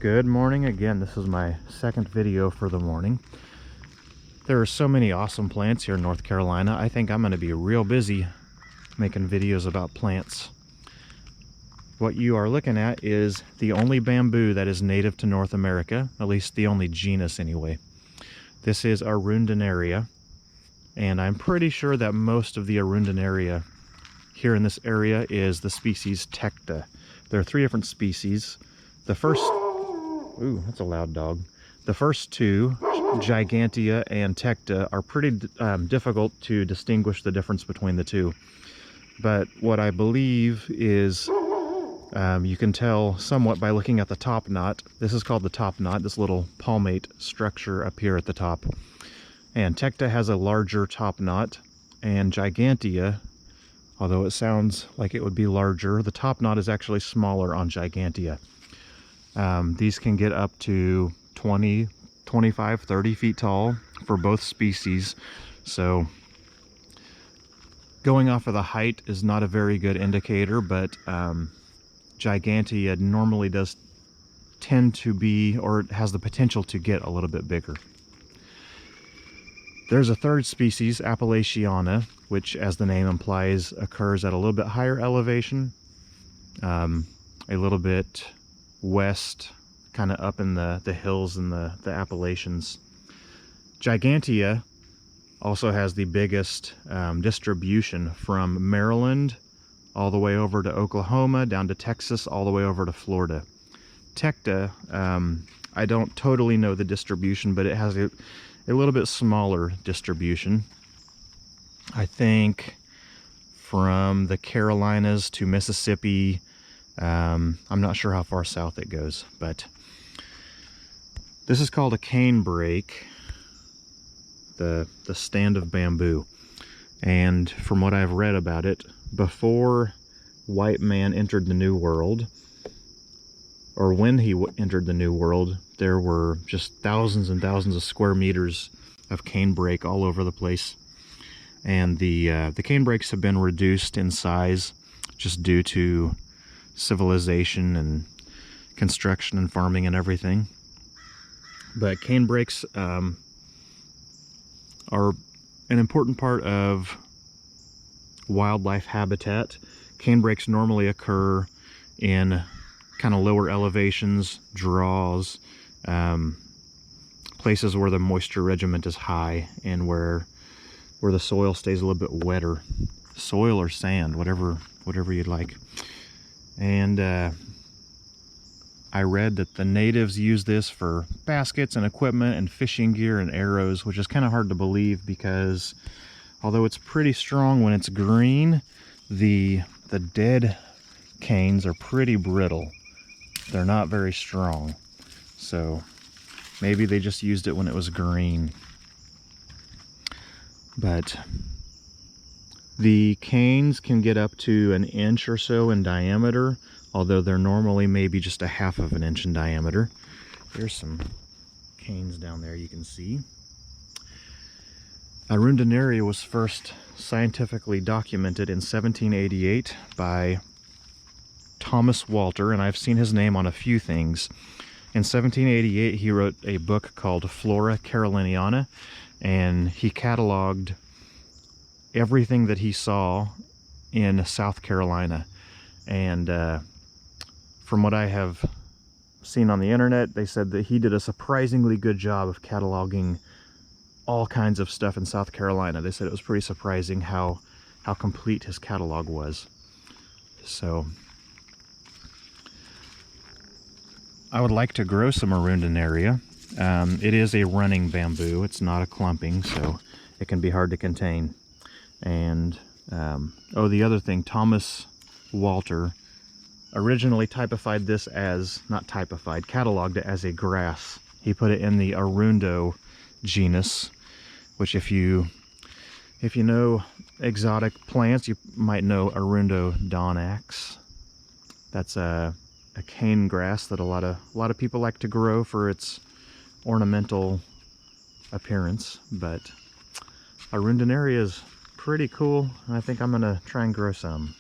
Good morning again. This is my second video for the morning. There are so many awesome plants here in North Carolina. I think I'm going to be real busy making videos about plants. What you are looking at is the only bamboo that is native to North America, at least the only genus anyway. This is Arundinaria, and I'm pretty sure that most of the Arundinaria here in this area is the species Tecta. There are three different species. The first, ooh, that's a loud dog. The first two, Gigantea and Tecta, are pretty difficult to distinguish the difference between the two. But what I believe is you can tell somewhat by looking at the top knot. This is called the top knot, this little palmate structure up here at the top. And Tecta has a larger top knot, and Gigantea, although it sounds like it would be larger, the top knot is actually smaller on Gigantea. These can get up to 20, 25, 30 feet tall for both species. So going off of the height is not a very good indicator, but Gigantea normally does tend to be, or it has the potential to get a little bit bigger. There's a third species, Appalachiana, which, as the name implies, occurs at a little bit higher elevation, a little bit west, kind of up in the hills and the Appalachians. Gigantea also has the biggest distribution from Maryland all the way over to Oklahoma, down to Texas, all the way over to Florida. Tecta, I don't totally know the distribution, but it has a little bit smaller distribution. I think from the Carolinas to Mississippi. I'm not sure how far south it goes, but this is called a canebrake, the stand of bamboo. And from what I've read about it, before white man entered the New World, or when he entered the New World, there were just thousands and thousands of square meters of canebrake all over the place. And the canebrakes have been reduced in size just due to civilization and construction and farming and everything. But canebrakes are an important part of wildlife habitat. Canebrakes normally occur in kind of lower elevations, draws, places where the moisture regiment is high and where the soil stays a little bit wetter. Soil or sand, whatever you'd like. And I read that the natives use this for baskets and equipment and fishing gear and arrows, which is kind of hard to believe because although it's pretty strong when it's green, the dead canes are pretty brittle. They're not very strong. So maybe they just used it when it was green. But the canes can get up to an inch or so in diameter, although they're normally maybe just a half of an inch in diameter. There's some canes down there you can see. Arundinaria was first scientifically documented in 1788 by Thomas Walter, and I've seen his name on a few things. In 1788, he wrote a book called Flora Caroliniana, and he cataloged everything that he saw in South Carolina. And from what I have seen on the internet, they said that he did a surprisingly good job of cataloging all kinds of stuff in South Carolina. They said it was pretty surprising how complete his catalog was. So I would like to grow some Arundinaria. It is a running bamboo. It's not a clumping, so it can be hard to contain. And oh, the other thing, Thomas Walter originally typified this as, not typified, cataloged it as a grass. He put it in the Arundo genus, which if you know exotic plants, you might know Arundodonx. That's a cane grass that a lot of people like to grow for its ornamental appearance. But Arundinaria is pretty cool. I think I'm gonna try and grow some.